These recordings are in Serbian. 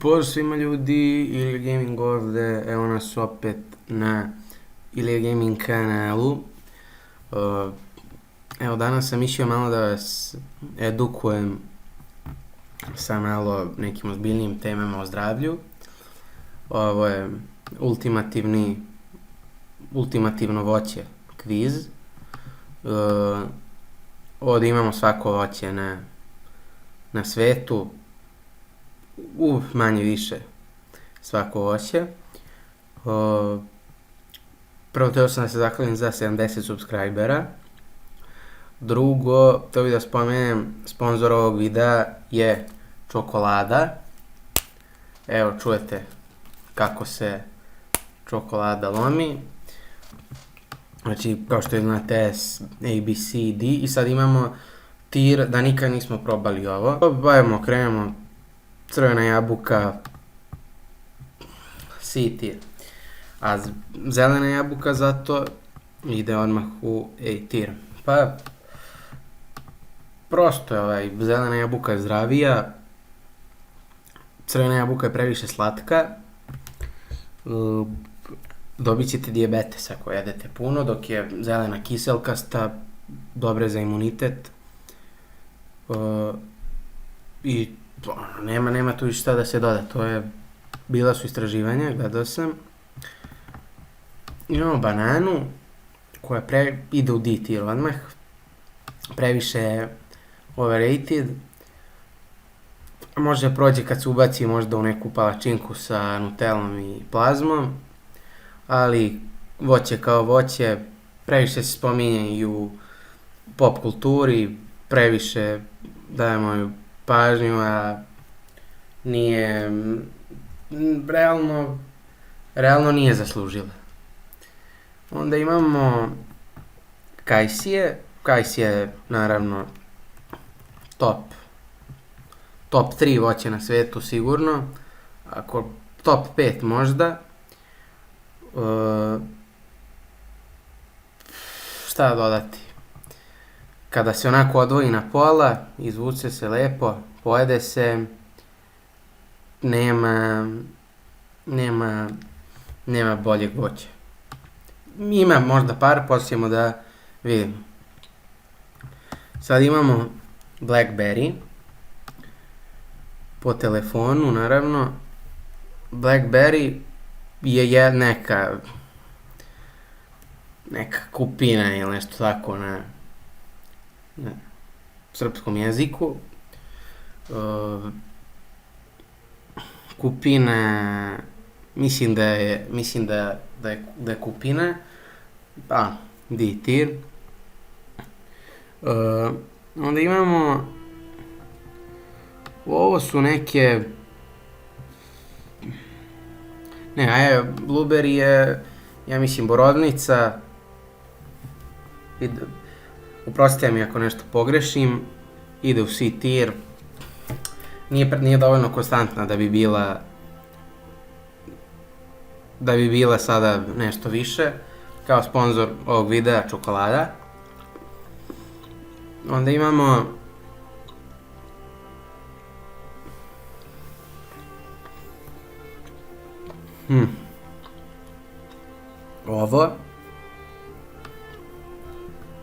Pozdrav svima ljudi, Ilija Gaming ovde, evo nas opet na Ilija Gaming kanalu. Evo danas sam mislio malo da vas edukujem sa malo nekim ozbiljnijim temama o zdravlju. Ovo je ultimativno voće kviz. Ovdje imamo svako voće na svetu, manje više svako voće. Prvo teo sam da se zahvalim za 70 subscribera. Drugo, to bih da spomenem, sponsor ovog videa je čokolada. Evo čujete kako se čokolada lomi. Znači, kao što znate, S, A, B, C, D. I sad imamo tir da nikad nismo probali ovo. Krenemo. Crvena jabuka, C tir. A zelena jabuka zato ide odmah u A tir. Pa, prosto je zelena jabuka je zdravija, crvena jabuka je previše slatka, dobit ćete dijabetes ako jedete puno, dok je zelena kiselkasta, dobra za imunitet. I nema tu šta da se doda, bila su istraživanja, gledao sam. Imamo bananu koja ide u D tier odmah, previše je overrated, može prođe kad se ubaci možda u neku palačinku sa nutellom i plazmom, ali voće kao voće, previše se spominje i u pop kulturi, previše dajemo ju pažnju, a nije, realno nije zaslužila. Onda imamo kajsije. Kajsije je naravno top 3 voće na svetu sigurno, ako top 5 možda. Šta dodati? Kada se onako odvoji na pola, izvuče se lepo, pojede se, nema boljeg voća. Ima možda par, posljedimo da vidimo. Sad imamo Blackberry, po telefonu naravno. Blackberry je neka kupina ili nešto tako na srpskom jeziku. Kupina, mislim da je kupina, D tier. Onda imamo, ovo su neke, blueberry je, ja mislim, borovnica, oprostite mi ako nešto pogrešim, ide u C tier, nije dovoljno konstantna da bi bila sada nešto više, kao sponsor ovog videa čokolada. Onda imamo ovo.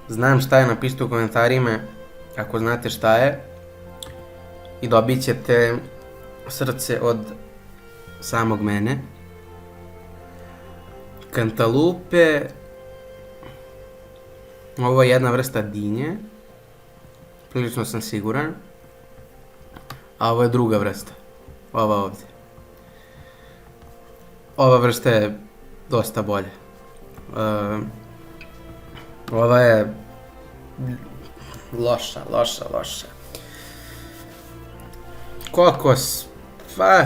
Znam šta je, napišite u komentarima ako znate šta je i dobit ćete srce od samog mene. Kantalupe, ovo je jedna vrsta dinje, prilično sam siguran, a ovo je druga vrsta, ova ovdje. Ova vrsta je dosta bolja. Ova je loša. Kokos, pa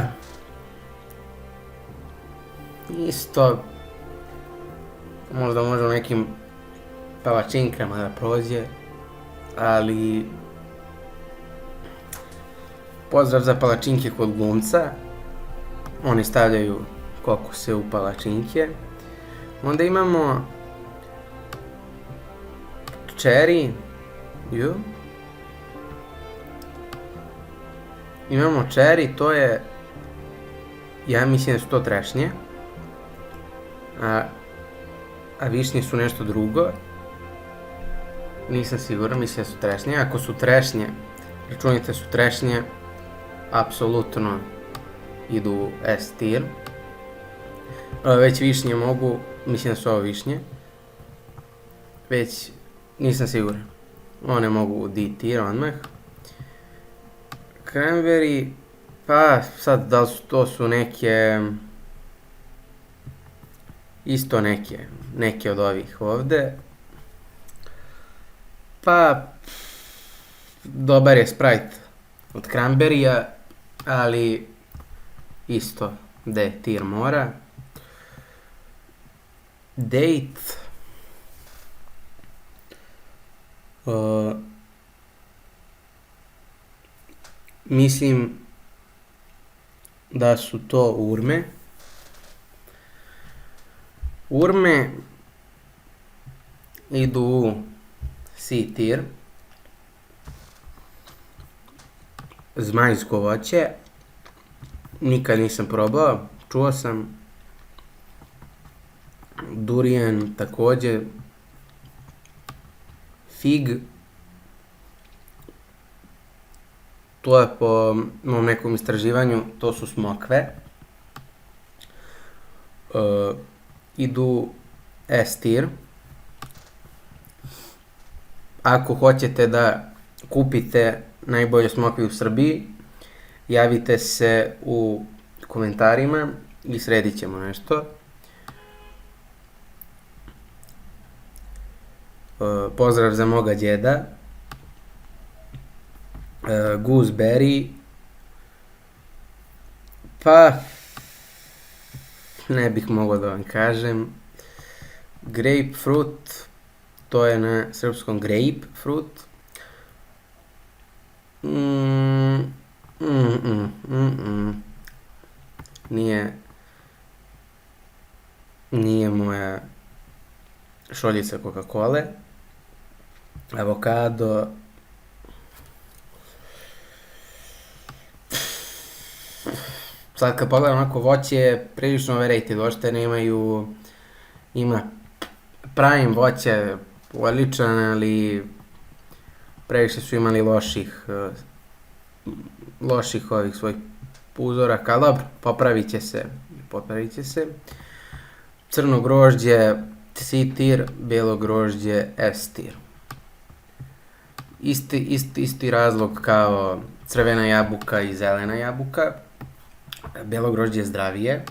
isto, možda može u nekim palačinkama da prođe, ali pozdrav za palačinke kod glumca, oni stavljaju kokose u palačinke. Onda imamo cherry, Imamo cherry, to je, ja mislim da su to trešnje, a višnje su nešto drugo. Nisam siguran, mislim da su trešnje. Ako su trešnje, računajte su trešnje, apsolutno idu u S tier. Već višnje mogu, mislim da su ovo višnje. Već nisam siguran. One mogu u D tier odmah. Cranberry, pa sad da li su to su neke, isto neke od ovih ovde. Pa, dobar je Sprite od Cranberry-a, ali isto D tier mora. Date, mislim da su to urme. Urme idu u C tier. Zmajsko voće, nikad nisam probao, čuo sam. Durian također. Fig, to je po mom nekom istraživanju, to su smokve. Idu S tier. Ako hoćete da kupite najbolje smokve u Srbiji, javite se u komentarima i sredit ćemo nešto. Pozdrav za moga djeda. Gooseberry, pa ne bih mogao da vam kažem. Grapefruit, to je na srpskom grapefruit. Nije moja šoljica Coca-Cole. Avokado, sad kad pogledam onako voće je prilično overrated, uopšte nemaju, ima prime voće odličan, ali previše su imali loših ovih svojih uzoraka, ali dobro, popravit će se. Crno grožđe C tier, bijelo grožđe S tier. Isti razlog kao crvena jabuka i zelena jabuka. Bijelo grožđe je zdravije.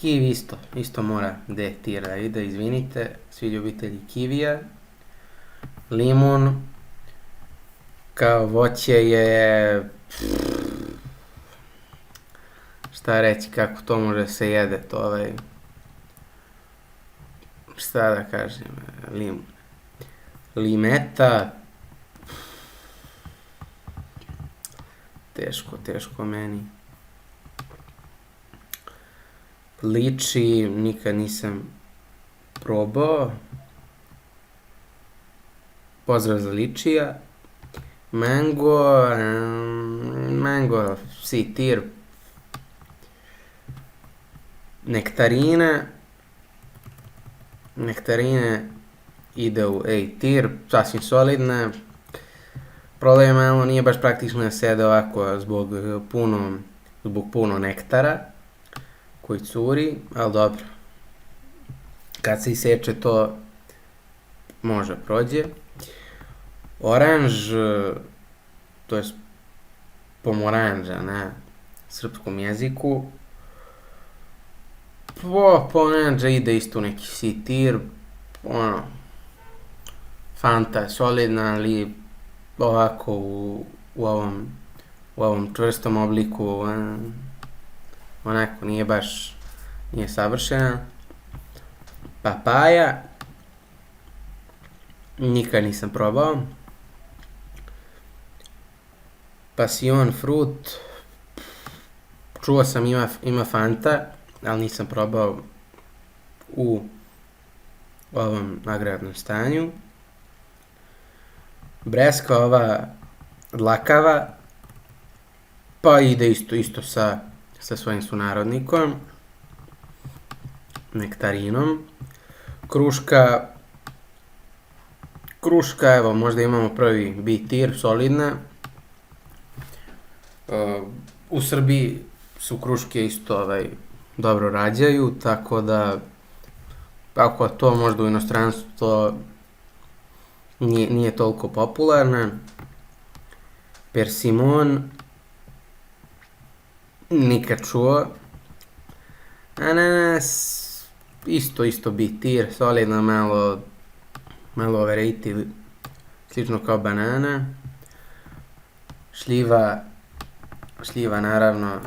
Kiwi isto mora D tier da ide, izvinite, svi ljubitelji kivija. Limun, kao voće je, šta reći, kako to može se jede, to šta da kažem, limun. Limeta, teško meni. Liči, nikad nisam probao. Pozdrav za ličija. Mango C tier. Nektarine ide u A tier, sasvim solidna. Problem je malo, nije baš praktično da se jede ovako zbog puno nektara koji curi, ali dobro. Kad se iseče to može prođe. Oranž, to je pomoranđa na srpskom jeziku. Pomoranđa ide isto u neki C tier, Fanta je solidna, ali ovako u ovom čvrstom obliku onako nije savršena. Papaja, nikad nisam probao. Passion fruit, čuo sam ima Fanta, ali nisam probao u ovom nagradnom stanju. Breska ova dlakava, pa ide isto sa svojim sunarodnikom, nektarinom. Kruška, evo, možda imamo prvi B tier, solidna. U Srbiji su kruške isto dobro rađaju, tako da ako to možda u inostranstvu nije toliko popularna. Persimon, nikad čuo. Ananas, isto B tier, solidno, malo overrated, slično kao banana. Šljiva naravno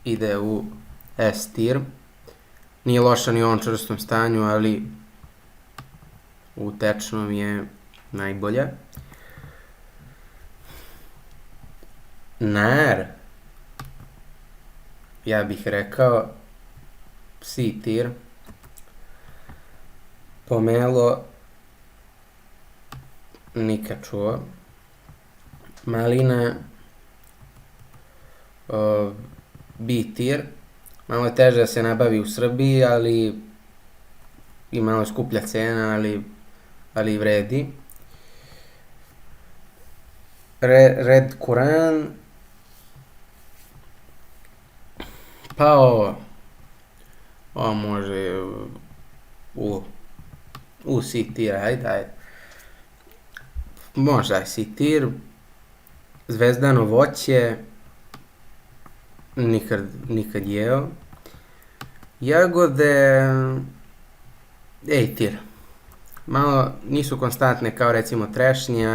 ide u S tier. Nije loša ni u ovom čvrstom stanju, ali u tečnom je najbolja. Nar, ja bih rekao C tier. Pomelo, nikad čuo. Malina, B tier. Malo je teže da se nabavi u Srbiji, ali i malo je skuplja cena, ali vredi. Red Kuran, pa ovo može u C tier, ajde. Možda je C tier. Zvezdano voće, nikad jeo. Jagode, A tier. Malo nisu konstantne kao recimo trešnje,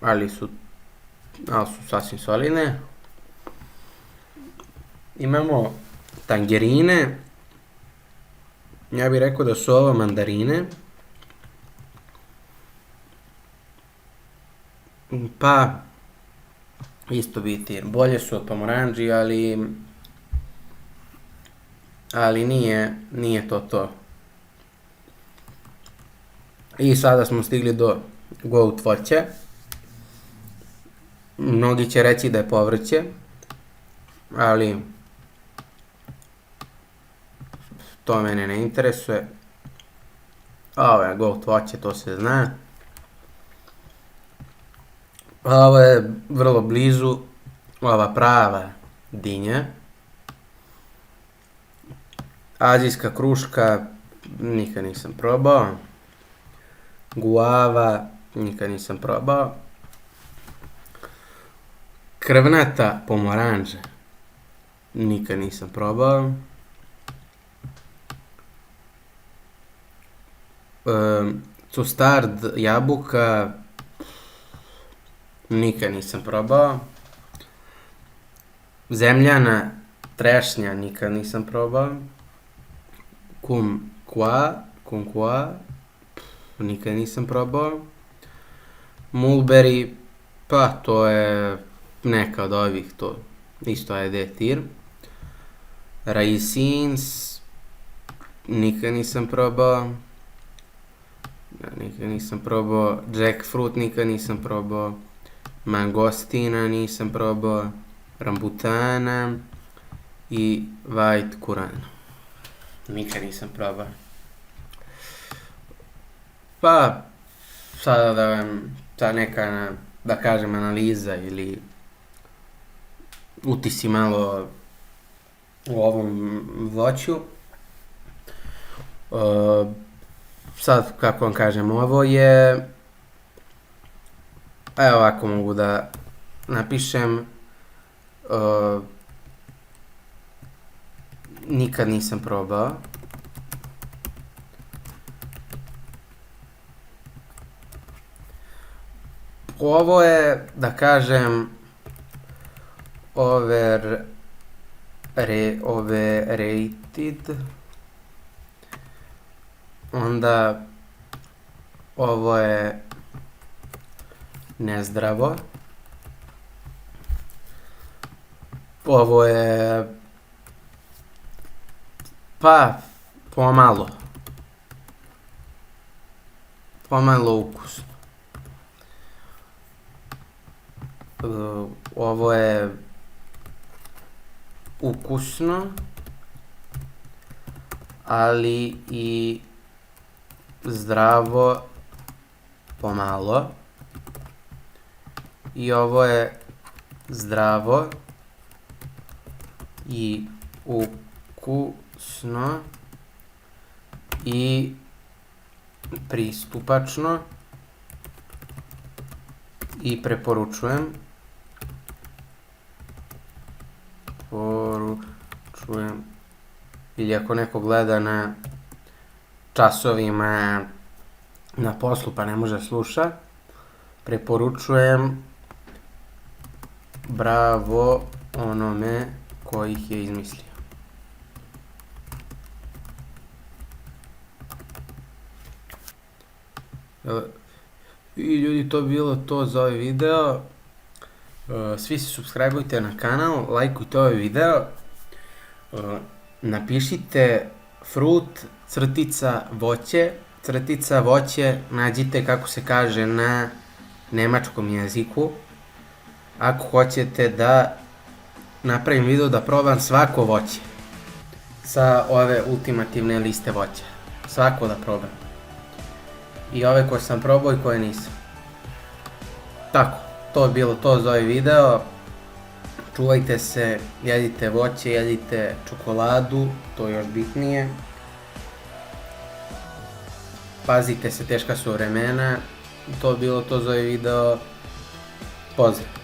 ali su sasvim solidne. Imamo tangerine, ja bih rekao da su ovo mandarine. Pa isto B tier. Bolje su od pomoranđi, ali nije to. I sada smo stigli do goat voća. Mnogi će reći da je povrće, ali to mene ne interesuje. Ovo je goat voće, to se zna. Ovo je vrlo blizu, ova prava dinja. Azijska kruška, nikad nisam probao. Guava, nikad nisam probao. Krvnata pomoranđa, nikad nisam probao. Custard jabuka, nikad nisam probao. Zemljana trešnja, nikad nisam probao. Kumquat, nikad nisam probao. Mulberry, pa to je neka od ovih, to isto je D tier. Raisins, nikad nisam probao. Jackfruit nikad nisam probao. Mangostina nisam probao. Rambutana i white kuran. Nikad nisam probao. Pa sada da vam ta neka, da kažem, analiza ili utisci malo u ovom voću. Sad, kako vam kažem, ovo je, evo ovako mogu da napišem, nikad nisam probao. Ovo je, da kažem, overrated. Onda ovo je nezdravo. Ovo je pa pomalo. pomalo ukusno. Ovo je ukusno, ali i zdravo pomalo. I ovo je zdravo i ukusno i pristupačno i preporučujem. Ili ako neko gleda na časovima na poslu pa ne može sluša, preporučujem. Bravo onome ko ih je izmislio. I ljudi, to bilo to za ovaj video. Svi se subscribeujte na kanal, lajkujte ovaj video. Napišite frut crtica voće. Crtica voće nađite kako se kaže na nemačkom jeziku. Ako hoćete da napravim video da probam svako voće sa ove ultimativne liste voća. Svako da probam. I ove koje sam probao i koje nisam. Tako, to je bilo to za ovaj video. Čuvajte se, jedite voće, jedite čokoladu, to je još bitnije. Pazite se, teška su vremena. To je bilo to za ovaj video. Pozdrav!